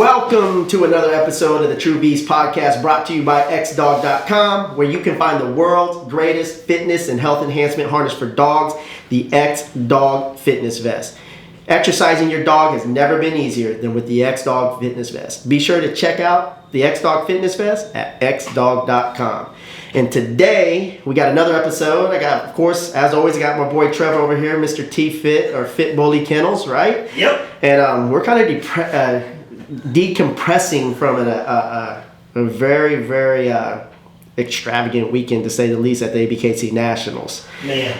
Welcome to another episode of the True Beast Podcast, brought to you by xdog.com, where you can find the world's greatest fitness and health enhancement harness for dogs, the X-Dog Fitness Vest. Exercising your dog has never been easier than with the X-Dog Fitness Vest. Be sure to check out the X-Dog Fitness Vest at xdog.com. And today, we got another episode. I got, of course, as always, I got my boy Trevor over here, Mr. T-Fit, or Fit Bully Kennels, right? Yep. And we're kind of decompressing from a very, very extravagant weekend, to say the least, at the Abkc Nationals. Man.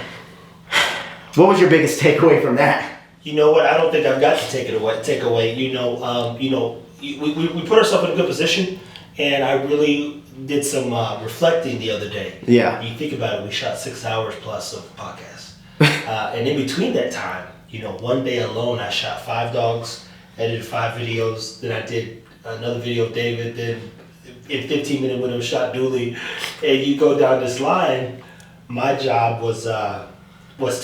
What was your biggest takeaway from that? You know what? I don't think I've got to take away. We put ourselves in a good position, and I really did some reflecting the other day. Yeah. You think about it, we shot 6 hours plus of podcasts. And in between that time, one day alone, I shot 5 dogs, edited 5 videos, then I did another video of David, then in 15-minute window shot Dooley. And you go down this line, my job was to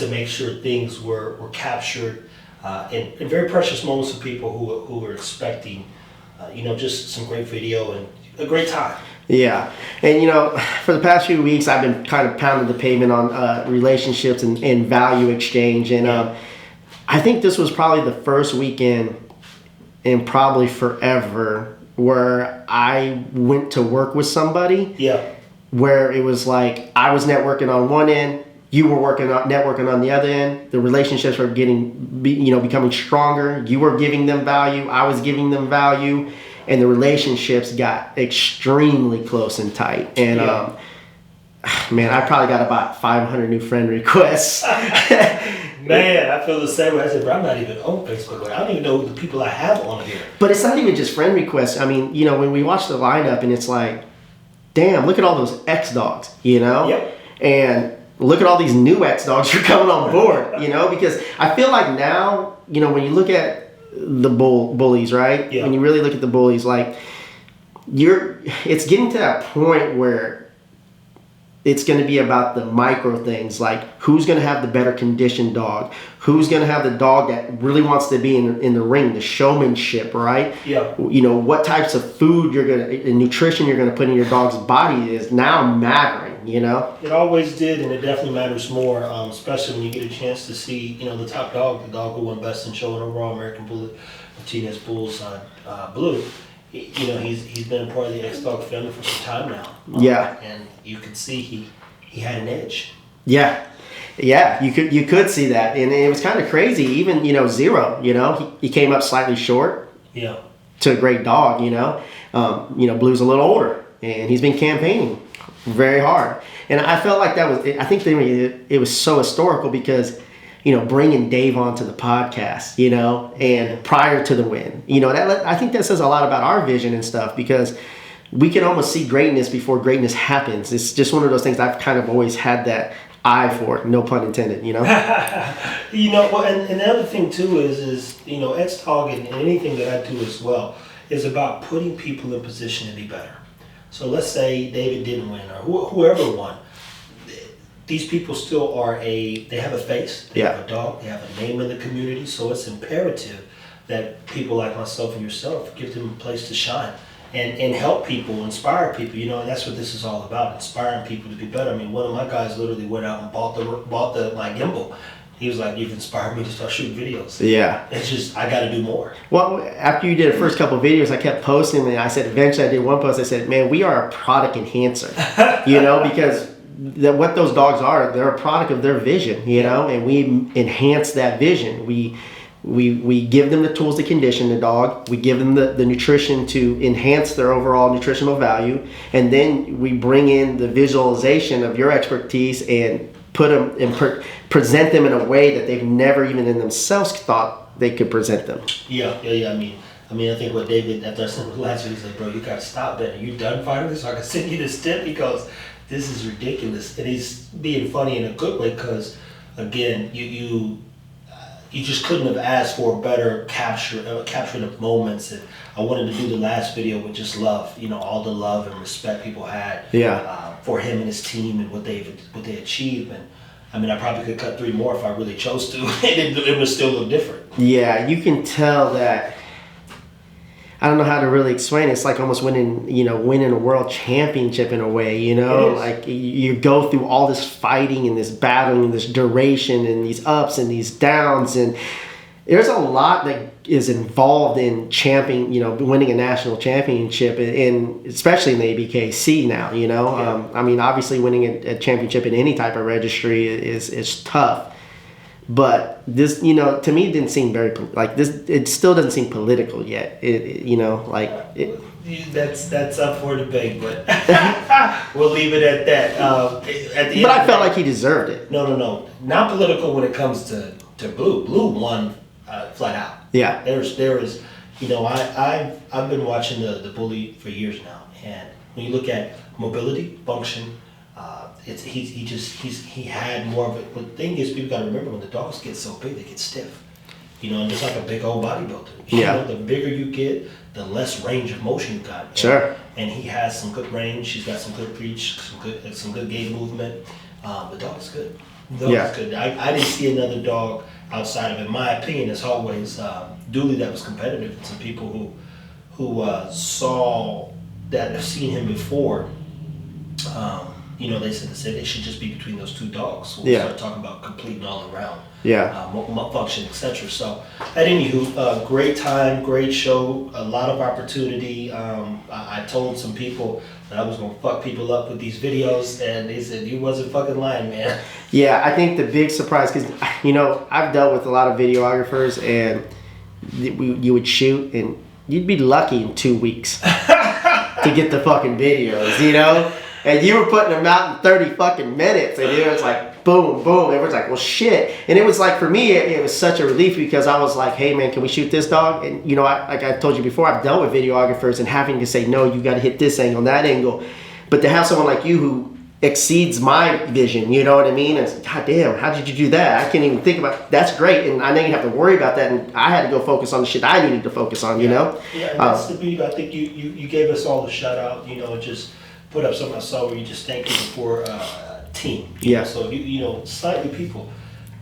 make sure things were captured in very precious moments for people who were expecting, just some great video and a great time. Yeah. And, for the past few weeks, I've been kind of pounding the pavement on relationships and value exchange. And I think this was probably the first weekend in probably forever where I went to work with somebody. Yeah. Where it was like I was networking on one end, you were networking on the other end. The relationships were becoming stronger. You were giving them value. I was giving them value. And the relationships got extremely close and tight. And, man, I probably got about 500 new friend requests. Man, I feel the same way. I said, bro, I'm not even on Facebook. I don't even know the people I have on here. But it's not even just friend requests. I mean, when we watch the lineup and it's like, damn, look at all those X-Dogs, Yep. And look at all these new X-Dogs who are coming on board, because I feel like now, when you look at the bullies, right? Yeah. When you really look at the bullies, like it's getting to that point where it's going to be about the micro things, like who's going to have the better conditioned dog, who's going to have the dog that really wants to be in the ring, the showmanship, right? Yeah. What types of food and nutrition you're going to put in your dog's body is now mattering, It always did, and it definitely matters more, especially when you get a chance to see, the top dog, the dog who won Best in Show and Overall American Bullet, Martinez Bulls Blue. He's been a part of the X-Dog family for some time now. Yeah. And you could see he had an edge. Yeah. Yeah, you could see that. And it was kind of crazy. Even, Zero, he came up slightly short. Yeah. To a great dog, Blue's a little older, and he's been campaigning very hard. And I felt like I think it was so historical because, bringing Dave onto the podcast, and prior to the win, I think that says a lot about our vision and stuff, because we can almost see greatness before greatness happens. It's just one of those things I've kind of always had that eye for, no pun intended, Well, and the other thing too is X-Dog and anything that I do as well is about putting people in position to be better. So let's say David didn't win, or whoever won. These people still they have a face, they have a dog, they have a name in the community, so it's imperative that people like myself and yourself give them a place to shine and help people, inspire people, and that's what this is all about, inspiring people to be better. I mean, one of my guys literally went out and bought my gimbal. He was like, you've inspired me to start shooting videos. Yeah. It's just, I got to do more. Well, after you did the first couple of videos, I kept posting, and I said, eventually I did one post, I said, man, we are a product enhancer, because what those dogs are, they're a product of their vision, and we enhance that vision. We give them the tools to condition the dog. We give them the nutrition to enhance their overall nutritional value. And then we bring in the visualization of your expertise and put them and present them in a way that they've never even in themselves thought they could present them. Yeah. I mean, I think what David, after I sent him last week, he said, bro, you got to stop that. Are you done finally? So I can send you this tip, because this is ridiculous. And he's being funny in a good way, because, again, you just couldn't have asked for a better capturing of moments. And I wanted to do the last video with just love, all the love and respect people had for him and his team and what they achieved. And I mean, I probably could cut 3 more if I really chose to, and it would still look different. Yeah, you can tell that. I don't know how to really explain it. It's like almost winning a world championship in a way, you know? Like you go through all this fighting and this battling and this duration and these ups and these downs, and there's a lot that is involved in winning a national championship, and especially in the ABKC now, you know? I mean, obviously winning a championship in any type of registry is tough. But this, you know, to me, didn't seem very like this. It still doesn't seem political yet. That's up for debate, but we'll leave it at that. But I felt like he deserved it. No, not political when it comes to Blue. Blue won flat out. Yeah. There is, you know, I've been watching the bully for years now, and when you look at mobility, function. He had more of it. But the thing is, people got to remember when the dogs get so big, they get stiff. You know, and just like a big old bodybuilder. Yeah. You know, the bigger you get, the less range of motion you got. Sure. And he has some good range. He's got some good reach, some good gait movement. The dog is good. The dog is good. I didn't see another dog outside of, in my opinion, as always, Dooley that was competitive. And some people who saw that have seen him before. You know, they said they should just be between those two dogs. We'll start talking about complete and all around function, etc. So, at anywho, great time, great show, a lot of opportunity. I told some people that I was gonna fuck people up with these videos, and they said you wasn't fucking lying, man. Yeah, I think the big surprise, because you know I've dealt with a lot of videographers, and you would shoot, and you'd be lucky in 2 weeks to get the fucking videos, you know. And you were putting them out in 30 fucking minutes. And it was like, boom, boom. Everyone's like, well, shit. And it was like, for me, it was such a relief because I was like, hey, man, can we shoot this dog? And, you know, like I told you before, I've dealt with videographers and having to say, no, you got to hit this angle, that angle. But to have someone like you who exceeds my vision, you know what I mean? And God damn, how did you do that? I can't even think about it. That's great. And I know you have to worry about that. And I had to go focus on the shit I needed to focus on, you know? Yeah, and that's the beauty. I think you gave us all the shout out, you know, just put up something I saw where you just thank you for a team. Yeah. So you know, slightly people,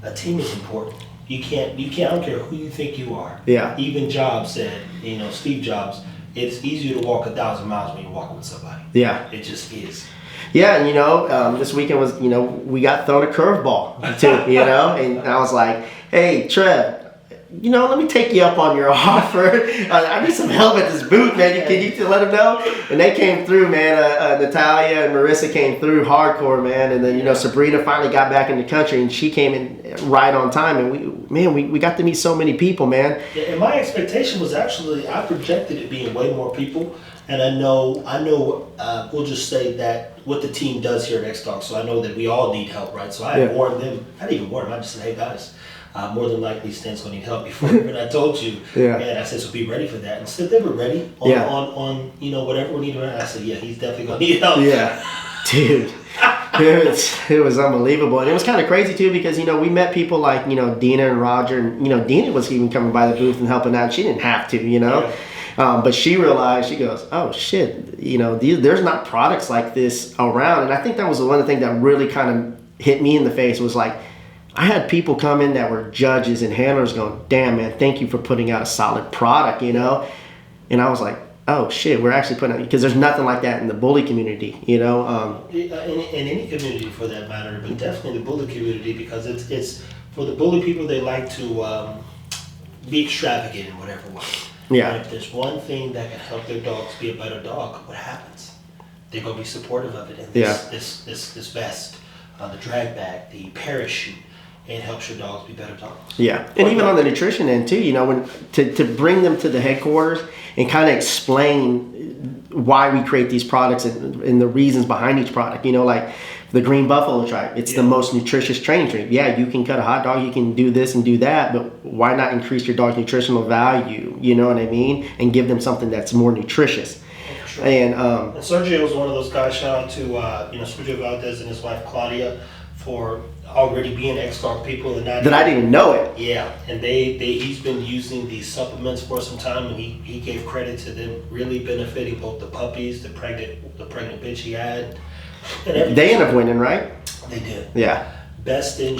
a team is important. You can't. I don't care who you think you are. Yeah. Even Jobs said, you know, Steve Jobs, it's easier to walk 1,000 miles when you're walking with somebody. Yeah. It just is. Yeah, and you know, this weekend was, you know, we got thrown a curveball too, you know, and I was like, hey, Trev, you know, let me take you up on your offer. I need some help at this booth, man. Can you let them know? And they came through, man. Natalia and Marissa came through hardcore, man. And then, you know, Sabrina finally got back in the country, and she came in right on time. And we got to meet so many people, man. Yeah, and my expectation was actually, I projected it being way more people. And I know. We'll just say that what the team does here at X-Talk. So I know that we all need help, right? So I warned them. I didn't even warn them. I just said, hey guys. More than likely, Stan's gonna need help before. And I told you, and I said, so be ready for that. And so they were ready on you know, whatever we needed. I said, yeah, he's definitely gonna need help. Yeah, dude, it was unbelievable, and it was kind of crazy too because you know we met people like you know Dina and Roger, and you know Dina was even coming by the booth and helping out. She didn't have to, you know. Yeah. But she realized, she goes, oh shit, you know, there's not products like this around, and I think that was one of the things that really kind of hit me in the face was like. I had people come in that were judges and handlers going, damn, man, thank you for putting out a solid product, you know? And I was like, oh, shit, we're actually putting out, because there's nothing like that in the bully community, you know? In any community for that matter, but definitely the bully community because it's for the bully people, they like to be extravagant in whatever way. Yeah. And if there's one thing that can help their dogs be a better dog, what happens? They're going to be supportive of it. And this vest, the drag bag, the parachute, it helps your dogs be better dogs. Yeah, and even on the nutrition end too, you know, when to bring them to the headquarters and kind of explain why we create these products and the reasons behind each product. You know, like the Green Buffalo Tribe, it's the most nutritious training treat. Yeah, you can cut a hot dog, you can do this and do that, but why not increase your dog's nutritional value? You know what I mean? And give them something that's more nutritious. Sure. And Sergio was one of those guys. Shout out to you know Sergio Valdez and his wife Claudia for already being X-Talk people and I didn't even know it. Yeah, and he's been using these supplements for some time, and he gave credit to them really benefiting both the puppies, the pregnant bitch he had, and everything. They ended up winning, right? They did. Yeah. Best. They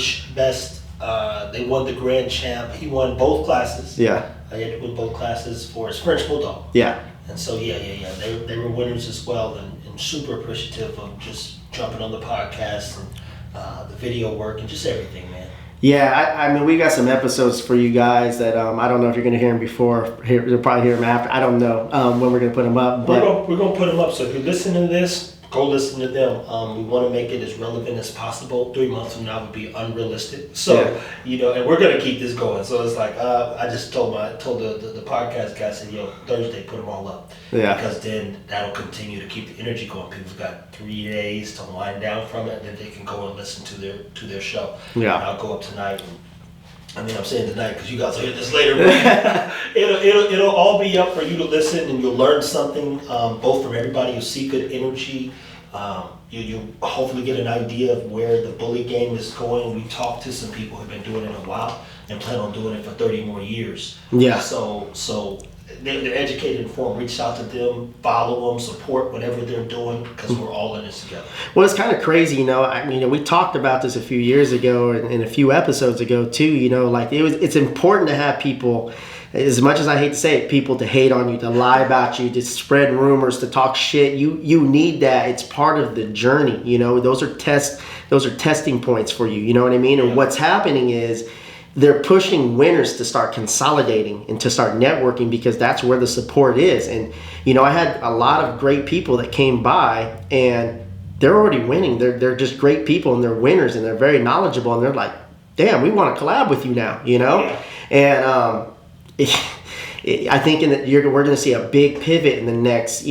won the Grand Champ. He won both classes. Yeah. He had to win both classes for his French Bulldog. Yeah. And so, they were winners as well, and super appreciative of just jumping on the podcast and the video work and just everything, man. Yeah, I mean, we got some episodes for you guys that I don't know if you're going to hear them before. You'll probably hear them after. I don't know when we're going to put them up. But we're gonna put them up. So if you're listening to this, go listen to them. We want to make it as relevant as possible. 3 months from now would be unrealistic. So and we're gonna keep this going. So it's like I just told the podcast guy, I said, Thursday put them all up. Yeah. Because then that'll continue to keep the energy going. People's got 3 days to wind down from it, and then they can go and listen to their show. Yeah. And I'll go up tonight. I'm saying tonight because you guys will hear this later. But it'll all be up for you to listen, and you'll learn something both from everybody. You'll see good energy. You hopefully get an idea of where the bully game is going. We talked to some people who've been doing it a while and plan on doing it for 30 more years. Yeah. So they're educated, informed. Reach out to them, follow them, support whatever they're doing, because we're all in this together. Well, it's kind of crazy, we talked about this a few years ago and a few episodes ago too. It's important to have people. As much as I hate to say it, people to hate on you, to lie about you, to spread rumors, to talk shit. You need that. It's part of the journey. Those are testing points for you. You know what I mean? And what's happening is they're pushing winners to start consolidating and to start networking, because that's where the support is. And I had a lot of great people that came by, and they're already winning. They're just great people, and they're winners, and they're very knowledgeable, and they're like, damn, we want to collab with you now. And I think we're going to see a big pivot in the next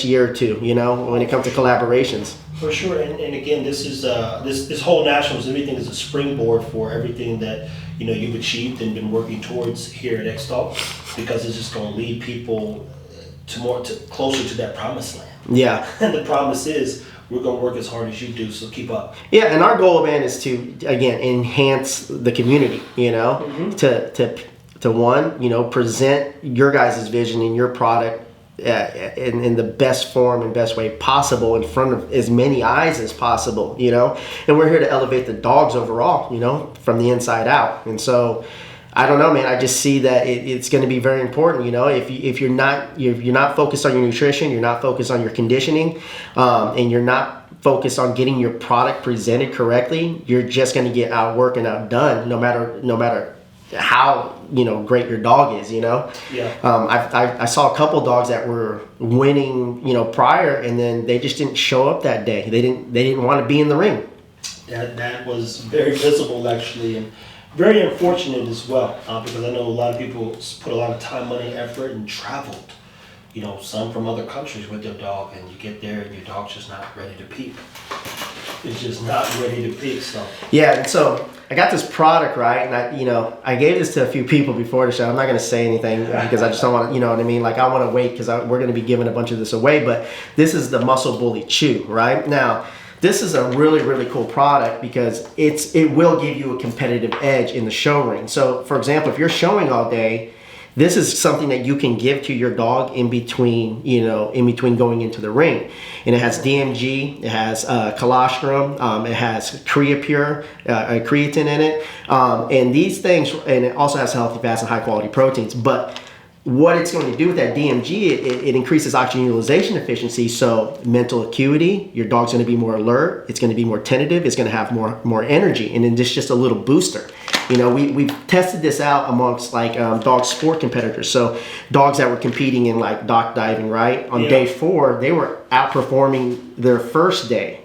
year or two, when it comes to collaborations. For sure, and again, this is this whole nationals, everything is a springboard for everything that you've achieved and been working towards here at X-Talk, because it's just going to lead people closer to that promised land. Yeah, and the promise is we're going to work as hard as you do, so keep up. Yeah, and our goal, man, is to again enhance the community. To present your guys' vision and your product in the best form and best way possible in front of as many eyes as possible, and we're here to elevate the dogs overall, from the inside out. And so I don't know, man, I just see that it's going to be very important. If you're not focused on your nutrition, you're not focused on your conditioning, and you're not focused on getting your product presented correctly, you're just going to get outworked and outdone no matter how great your dog is. I saw a couple dogs that were winning prior, and then they just didn't show up that day. They didn't want to be in the ring. That was very visible, actually, and very unfortunate as well, because I know a lot of people put a lot of time, money, effort, and traveled, some from other countries with their dog, and you get there and your dog's just not ready to peak. It's just not ready to peak. So yeah, and so I got this product, right, and I gave this to a few people before the show. I'm not going to say anything because I just don't want to, what I mean? Like, I want to wait because we're going to be giving a bunch of this away. But this is the Muscle Bully Chew, right? Now, this is a really, really cool product because it will give you a competitive edge in the show ring. So, for example, if you're showing all day, this is something that you can give to your dog in between going into the ring. And it has DMG, it has colostrum, it has creapure, creatine in it. And these things, and it also has healthy fats and high quality proteins. But what it's going to do with that DMG, it increases oxygen utilization efficiency. So mental acuity, your dog's going to be more alert. It's going to be more tentative. It's going to have more energy. And then just a little booster. We've tested this out amongst dog sport competitors. So dogs that were competing in dock diving, right? On day 4, they were outperforming their first day,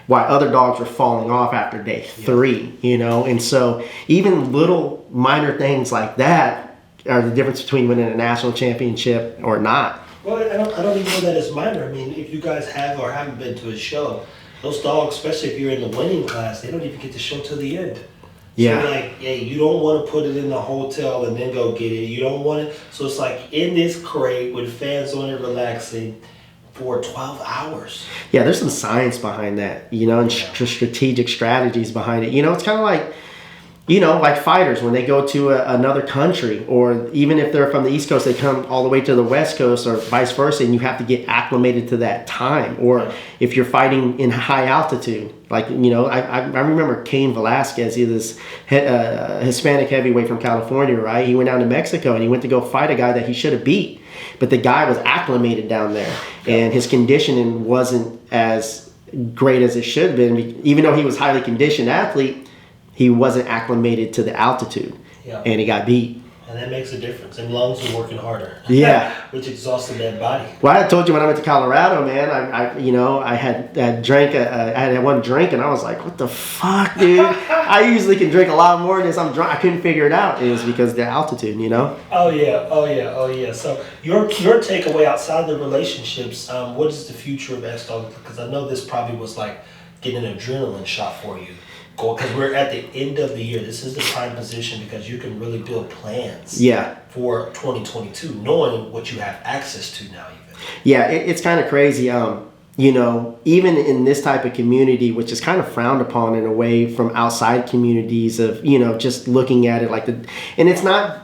while other dogs were falling off after day 3, And so even little minor things like that are the difference between winning a national championship or not. Well, I don't even know that it's minor. I mean, if you guys have or haven't been to a show, those dogs, especially if you're in the winning class, they don't even get to show till the end. Yeah. So you don't want to put it in the hotel and then go get it. You don't want it. So it's in this crate with fans on it relaxing for 12 hours. Yeah, there's some science behind that, and strategic strategies behind it. It's kind of like, like fighters, when they go to another country, or even if they're from the East Coast, they come all the way to the West Coast or vice versa, and you have to get acclimated to that time. Or if you're fighting in high altitude, like, I remember Cain Velasquez, he was Hispanic heavyweight from California, right? He went down to Mexico and he went to go fight a guy that he should have beat. But the guy was acclimated down there, and his conditioning wasn't as great as it should have been. Even though he was a highly conditioned athlete, he wasn't acclimated to the altitude, and he got beat. And that makes a difference. And lungs are working harder. Yeah. Which exhausted that body. Well, I told you when I went to Colorado, man, I had one drink, and I was like, what the fuck, dude? I usually can drink a lot more than this. I'm drunk. I couldn't figure it out. It was because of the altitude, Oh yeah. So your takeaway outside the relationships, what is the future of X-Dog? Because I know this probably was like getting an adrenaline shot for you. Because we're at the end of the year. This is the prime position because you can really build plans for 2022, knowing what you have access to now even. Yeah, it's kind of crazy. Even in this type of community, which is kind of frowned upon in a way from outside communities of, just looking at it like and it's not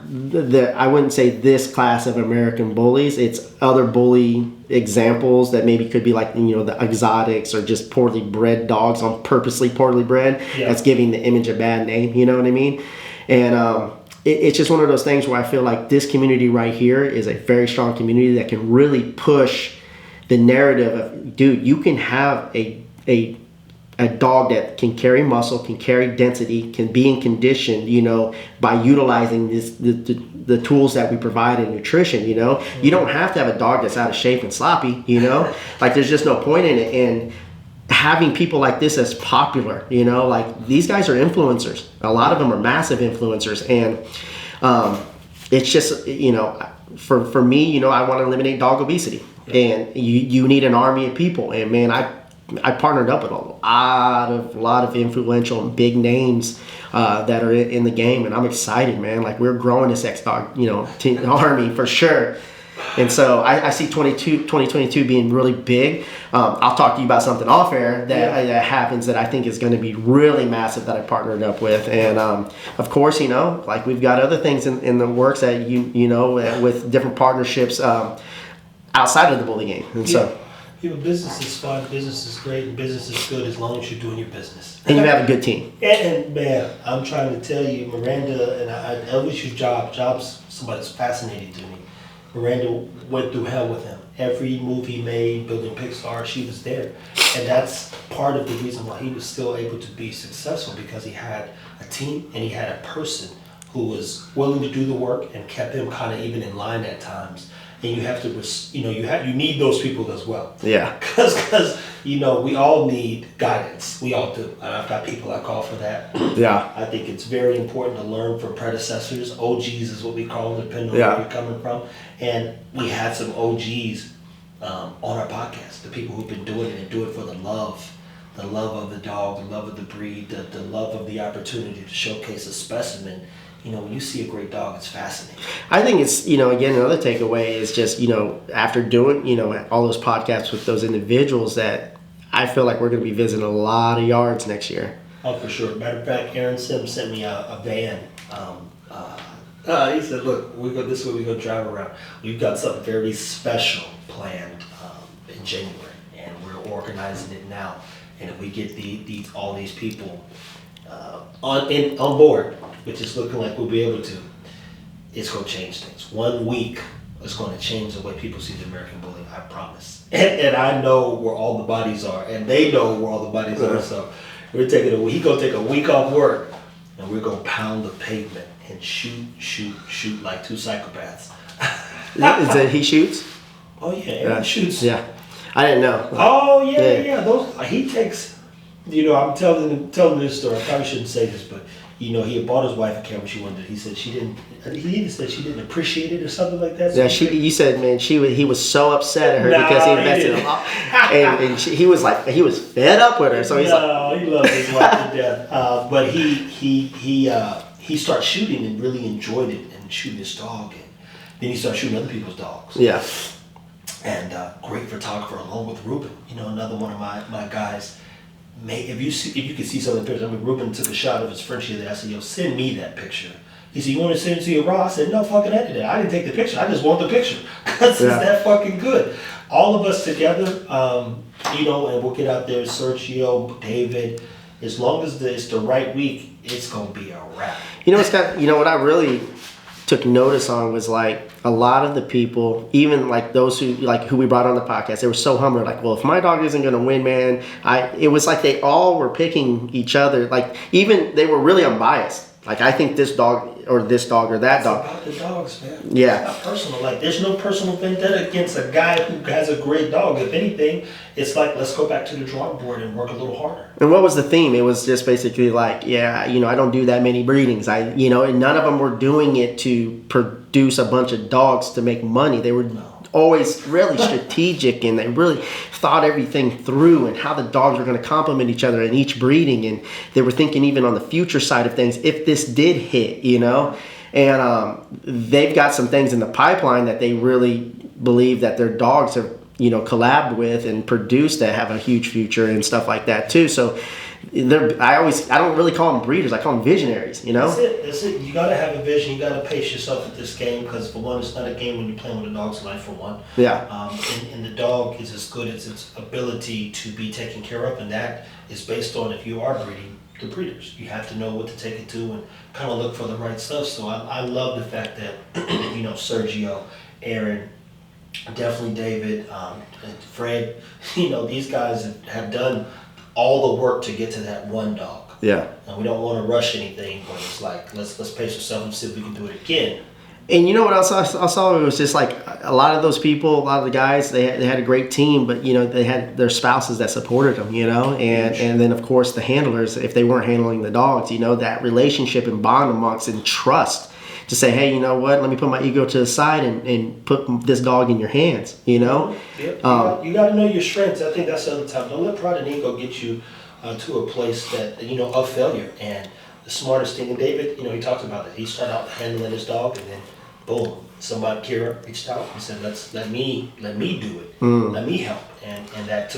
I wouldn't say this class of American bullies. It's other bully examples that maybe could be like, the exotics or just poorly bred dogs on purposely poorly bred. That's giving the image a bad name. You know what I mean? And, it's just one of those things where I feel like this community right here is a very strong community that can really push the narrative of, dude, you can have a dog that can carry muscle, can carry density, can be in condition, by utilizing the tools that we provide in nutrition, You don't have to have a dog that's out of shape and sloppy, Like, there's just no point in it. And having people like this as popular, like, these guys are influencers. A lot of them are massive influencers. And it's just, for me, I want to eliminate dog obesity. And you need an army of people. And man, I partnered up with a lot of influential and big names that are in the game, and I'm excited, man. Like, we're growing this X-Dog, army for sure. And so I see 2022 being really big. I'll talk to you about something off air that happens that I think is going to be really massive that I partnered up with. And of course, like, we've got other things in the works that with different partnerships outside of the bully game. And so business is fun, business is great, and business is good as long as you're doing your business. And you have a good team. And man, I'm trying to tell you, Miranda, and I wish you Job's somebody that's fascinating to me. Miranda went through hell with him. Every move he made, building Pixar, she was there. And that's part of the reason why he was still able to be successful, because he had a team and he had a person who was willing to do the work and kept him kind of even in line at times. And you have to, you need those people as well. Yeah. Because we all need guidance. We all do. And I've got people I call for that. Yeah. I think it's very important to learn from predecessors. OGs is what we call them, depending on where you're coming from. And we had some OGs on our podcast, the people who've been doing it and do it for the love of the dog, the love of the breed, the love of the opportunity to showcase a specimen. When you see a great dog, it's fascinating. I think it's, again, another takeaway is just, after doing, all those podcasts with those individuals, that I feel like we're going to be visiting a lot of yards next year. Oh, for sure. Matter of fact, Aaron Sims sent me a van. He said, look, this is where we're going to drive around. We've got something very special planned in January, and we're organizing it now. And if we get all these people on board, which is looking like we'll be able to, it's going to change things. 1 week is going to change the way people see the American bully, I promise. And I know where all the bodies are, and they know where all the bodies are. So he's going to take a week off work, and we're going to pound the pavement and shoot like two psychopaths. Is that he shoots? Oh yeah, he shoots. Yeah, I didn't know. Oh yeah. Those he takes. I'm telling this story. I probably shouldn't say this, but he had bought his wife a camera. She wanted it. He said she didn't. He even said she didn't appreciate it or something like that. So you said, man, he was so upset at her because he invested a lot, and he was fed up with her. So he's he loves his wife to death. But he started shooting and really enjoyed it, and shooting his dog, and then he started shooting other people's dogs. Yeah. And great photographer along with Ruben, another one of my guys. if you could see some of the pictures, I mean, Ruben took a shot of his Frenchie there. I said, yo, send me that picture. He said, you want to send it to your Raw? I said, no, fucking edit it. I didn't take the picture. I just want the picture. Because it's that fucking good. All of us together, you know, and we'll get out there, Sergio, David. As long as it's the right week, it's going to be a wrap. You know, what I really took notice on was like a lot of the people, even like those who we brought on the podcast, they were so humble. Like, well, if my dog isn't going to win, man, it was like they all were picking each other. Like, even they were really unbiased. Like, I think this dog or that dog. It's about the dogs, man. Yeah. It's not personal. Like, there's no personal vendetta against a guy who has a great dog. If anything, it's like, let's go back to the drawing board and work a little harder. And what was the theme? It was just basically like, yeah, you know, I don't do that many breedings. And none of them were doing it to produce a bunch of dogs to make money. They were always really strategic, and they really thought everything through and how the dogs were going to complement each other in each breeding. And they were thinking even on the future side of things, if this did hit, you know. And they've got some things in the pipeline that they really believe that their dogs have, you know, collabed with and produced that have a huge future and stuff like that too. So I don't really call them breeders. I call them visionaries, you know? That's it. You got to have a vision. You got to pace yourself at this game because, for one, it's not a game when you're playing with a dog's life, for one. Yeah. And the dog is as good as its ability to be taken care of, and that is based on if you are breeding the breeders. You have to know what to take it to and kind of look for the right stuff. So I love the fact that, you know, Sergio, Aaron, definitely David, Fred, you know, these guys have done all the work to get to that one dog. Yeah. And we don't want to rush anything, but it's like, let's pace ourselves and see if we can do it again. And you know what else I saw? It was just like a lot of those people, a lot of the guys, they had a great team, but, you know, they had their spouses that supported them, you know, and then, of course, the handlers, if they weren't handling the dogs, you know, that relationship and bond amongst and trust to say, hey, you know what, let me put my ego to the side and put this dog in your hands, you know? Yep. You got to know your strengths. I think that's the other time. Don't let pride and ego get you to a place that, you know, of failure. And the smartest thing, and David, you know, he talked about it. He started out handling his dog, and then boom, somebody, Kira, reached out and said, let me do it. Let me help. And that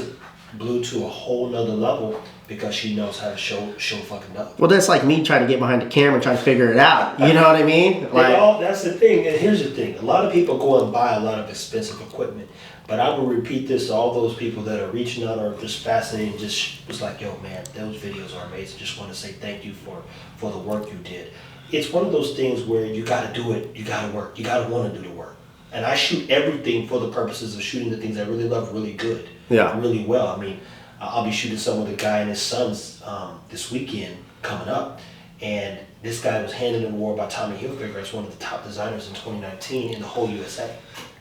blew to a whole nother level because she knows how to show fucking up. Well, that's like me trying to get behind the camera and trying to figure it out. You know what I mean? Like, that's the thing. And here's the thing. A lot of people go and buy a lot of expensive equipment. But I will repeat this to all those people that are reaching out or just fascinated, just was like, yo, man, those videos are amazing. Just want to say thank you for the work you did. It's one of those things where you got to do it, you got to work, you got to want to do the work. And I shoot everything for the purposes of shooting the things I really love really good, really well. I mean, I'll be shooting some with a guy and his sons this weekend coming up. And this guy was handed an award by Tommy Hilfiger as one of the top designers in 2019 in the whole USA.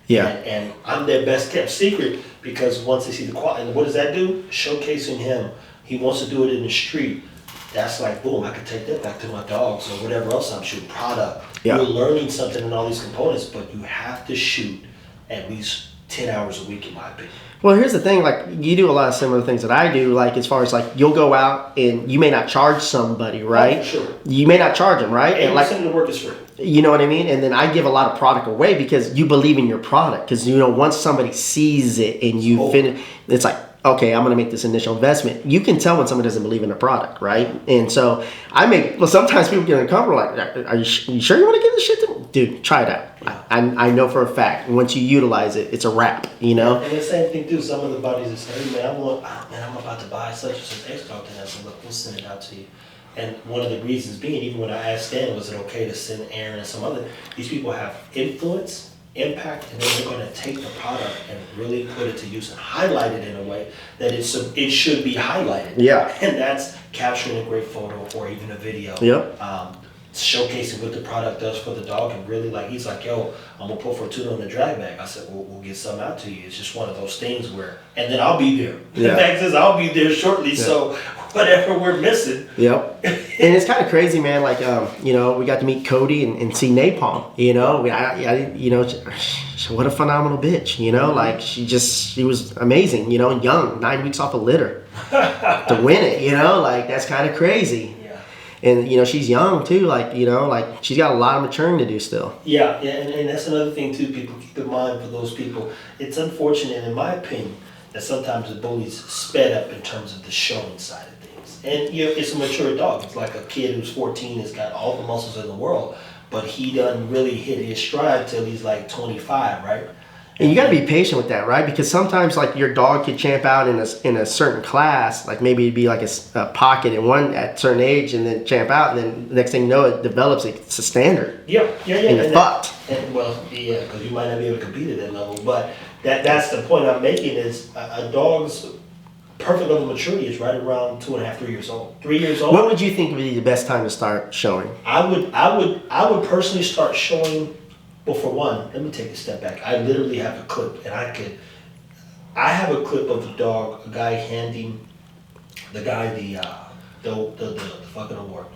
Yeah. And I'm their best kept secret because once they see the quality, and what does that do? Showcasing him. He wants to do it in the street. That's like, boom, I can take that back to my dogs or whatever else I'm shooting, product. Yeah. You're learning something in all these components, but you have to shoot at least 10 hours a week, in my opinion. Well, here's the thing, like, you do a lot of similar things that I do, like, as far as, like, you'll go out and you may not charge somebody, right? Oh, sure. You may not charge them, right? And like, the work is free. You know what I mean? And then I give a lot of product away because you believe in your product. Because, you know, once somebody sees it and you finish, it's like, okay, I'm going to make this initial investment. You can tell when somebody doesn't believe in the product, right? And so sometimes people get uncomfortable, like, are you sure you want to give this shit to me? Dude, try it out. Yeah. I know for a fact, once you utilize it, it's a wrap, you know? And the same thing too, some of the buddies that say, hey man, I'm about to buy such and such X-Dog, and I said, look, we'll send it out to you. And one of the reasons being, even when I asked Dan, was it okay to send Aaron and some other, these people have influence, impact, and then they're going to take the product and really put it to use and highlight it in a way that it should be highlighted. Yeah. And that's capturing a great photo or even a video. Yep. Showcasing what the product does for the dog, and really, like, he's like, yo, I'm gonna pull for a tuna on the drag bag. I said, well, we'll get some out to you. It's just one of those things where, and then I'll be there. Yeah. The fact is, I'll be there shortly. Yeah. So whatever we're missing. Yep. And it's kind of crazy, man. Like, you know, we got to meet Cody and see Napalm. You know, you know, what a phenomenal bitch. You know, like she was amazing. You know, and young, 9 weeks off a litter to win it. You know, like that's kind of crazy. And, you know, she's young, too. Like, you know, like, she's got a lot of maturing to do still. Yeah, and that's another thing, too, people keep in mind for those people. It's unfortunate, in my opinion, that sometimes the bully's sped up in terms of the showing side of things. And it's a mature dog. It's like a kid who's 14 has got all the muscles in the world, but he doesn't really hit his stride till he's like 25, right? And you got to be patient with that, right? Because sometimes, like, your dog could champ out in a certain class, like maybe it'd be like a pocket in one at a certain age, and then champ out, and then the next thing you know, it develops. It's a standard. Yeah. And you're fucked. Because you might not be able to compete at that level. But that's the point I'm making is a dog's perfect level of maturity is right around 2.5, 3 years old. 3 years old. When would you think would be the best time to start showing? I would personally start showing. Well, for one, let me take a step back. I literally have a clip, and I have a clip of a guy handing the guy the fucking award,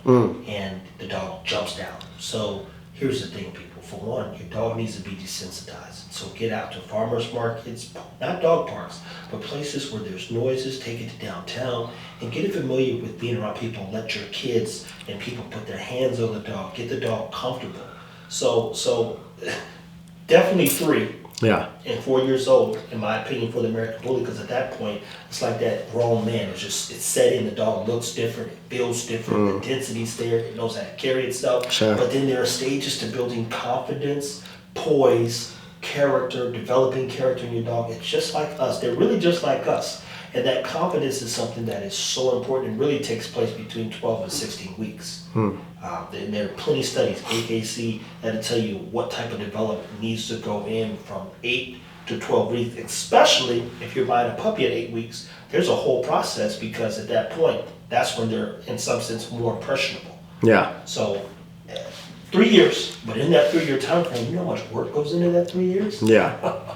and the dog jumps down. So here's the thing, people. For one, your dog needs to be desensitized. So get out to farmers markets, not dog parks, but places where there's noises. Take it to downtown and get it familiar with being around people. Let your kids and people put their hands on the dog. Get the dog comfortable. So definitely 3 and 4 years old, in my opinion, for the American Bully, because at that point, it's like that grown man. It's set in. The dog looks different, it feels different, the density's there, it knows how to carry itself. Sure. But then there are stages to building confidence, poise, character, developing character in your dog. It's just like us. They're really just like us. And that confidence is something that is so important and really takes place between 12 and 16 weeks. And there are plenty of studies, Abkc, that'll tell you what type of development needs to go in from 8 to 12 weeks, especially if you're buying a puppy at 8 weeks. There's a whole process because at that point, that's when they're, in some sense, more impressionable. Yeah. So 3 years, but in that 3-year time frame, you know how much work goes into that 3 years? Yeah.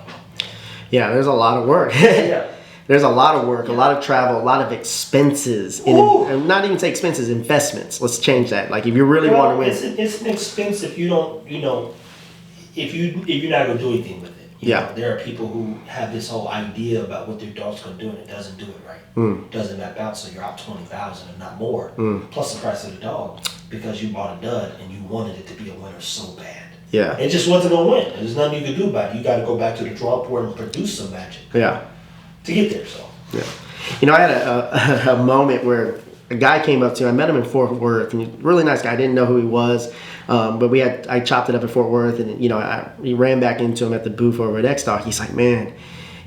Yeah, there's a lot of work. Yeah. There's a lot of work, a lot of travel, a lot of expenses, and not even say expenses, investments. Let's change that. Like if you really want to win, it's an expense if you don't, if you're not gonna do anything with it. You know, there are people who have this whole idea about what their dog's gonna do and it doesn't do it right. Doesn't map out, so you're out 20,000 if not more, plus the price of the dog because you bought a dud and you wanted it to be a winner so bad. Yeah, it just wasn't gonna win. There's nothing you can do about it. You got to go back to the drawing board and produce some magic. Yeah. To get there, so. Yeah. I had a moment where a guy came up to me. I met him in Fort Worth, and he's a really nice guy. I didn't know who he was, but I chopped it up in Fort Worth, and he ran back into him at the booth over at X-Talk. He's like, man,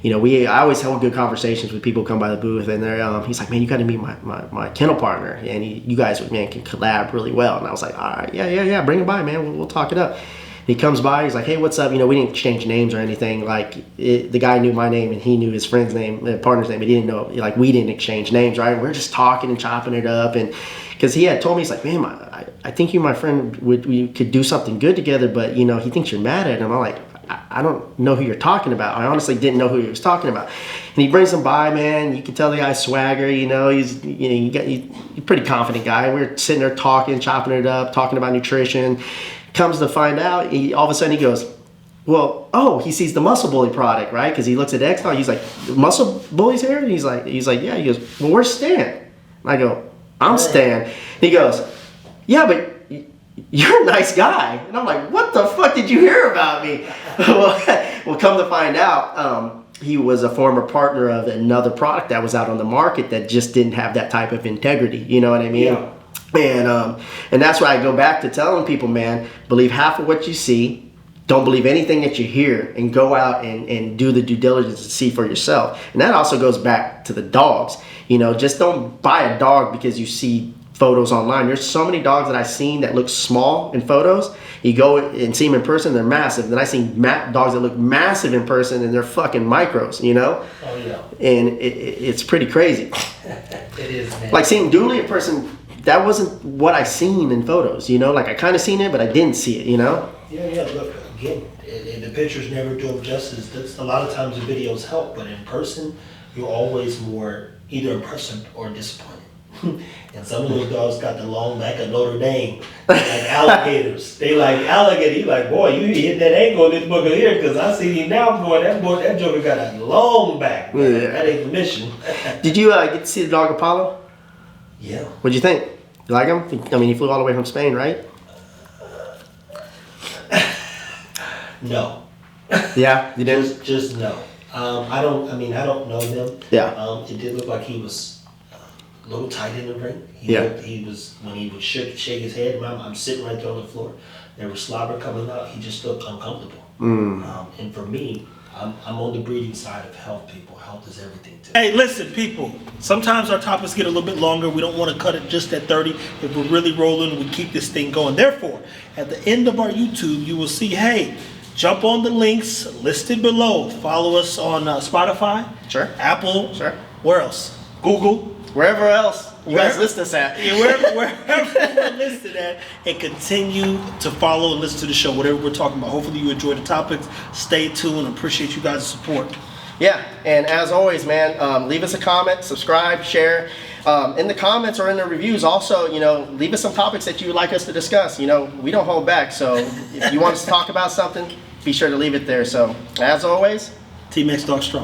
I always have good conversations with people who come by the booth, and he's like, man, you got to meet my kennel partner, and you guys, man, can collab really well. And I was like, all right, yeah, bring him by, man. We'll talk it up. He comes by, he's like, hey, what's up? We didn't exchange names or anything. The guy knew my name and he knew his friend's name, partner's name, but he didn't know, we didn't exchange names, right? We're just talking and chopping it up. And because he had told me, he's like, man, I think you and my friend, we could do something good together, but, he thinks you're mad at him. I'm like, I don't know who you're talking about. I honestly didn't know who he was talking about. And he brings him by, man. You can tell the guy's swagger, he's a pretty confident guy. We're sitting there talking, chopping it up, talking about nutrition. Comes to find out, all of a sudden he goes, well, he sees the Muscle Bully product, right? Because he looks at X-Talk, he's like, Muscle Bully's here? And he's like, yeah. He goes, well, where's Stan? And I go, I'm Stan. He goes, yeah, but you're a nice guy. And I'm like, what the fuck did you hear about me? Well, come to find out, he was a former partner of another product that was out on the market that just didn't have that type of integrity. You know what I mean? Yeah. And that's why I go back to telling people, man, believe half of what you see. Don't believe anything that you hear, and go out and do the due diligence to see for yourself. And that also goes back to the dogs. Just don't buy a dog because you see photos online. There's so many dogs that I've seen that look small in photos. You go and see them in person, they're massive. Then I seen dogs that look massive in person, and they're fucking micros, Oh, yeah. And it's pretty crazy. It is, man. Like seeing Dooley in person, that wasn't what I seen in photos, I kind of seen it, but I didn't see it, Yeah, look, again, the pictures never do them justice. That's, a lot of times the videos help, but in person, you're always more either impressed or disappointed. And some of those dogs got the long back of Notre Dame, like alligators. They like alligator. You like, boy, you hit that ankle in this book of here, because I see him now, boy, that joker got a long back. Yeah. That ain't the mission. Did you get to see the dog Apollo? Yeah. What'd you think? You like him? I mean, he flew all the way from Spain, right? No. Yeah, you didn't? Just no. I don't know them. Yeah. It did look like he was a little tight in the ring. He was when he would shake his head. I'm sitting right there on the floor. There was slobber coming out. He just looked uncomfortable. And for me, I'm on the breeding side of health, people. Health is everything to me. Hey, listen, people. Sometimes our topics get a little bit longer. We don't want to cut it just at 30. If we're really rolling, we keep this thing going. Therefore, at the end of our YouTube, you will see, hey, jump on the links listed below. Follow us on Spotify. Sure. Apple. Sure. Where else? Google. Wherever else you guys listen us at. Yeah, wherever we're listed at, and continue to follow and listen to the show, whatever we're talking about. Hopefully you enjoy the topics. Stay tuned. Appreciate you guys' support. Yeah, and as always, man, leave us a comment, subscribe, share. In the comments or in the reviews, also, leave us some topics that you would like us to discuss. We don't hold back. So if you want us to talk about something, be sure to leave it there. So as always, Team X Dog Strong.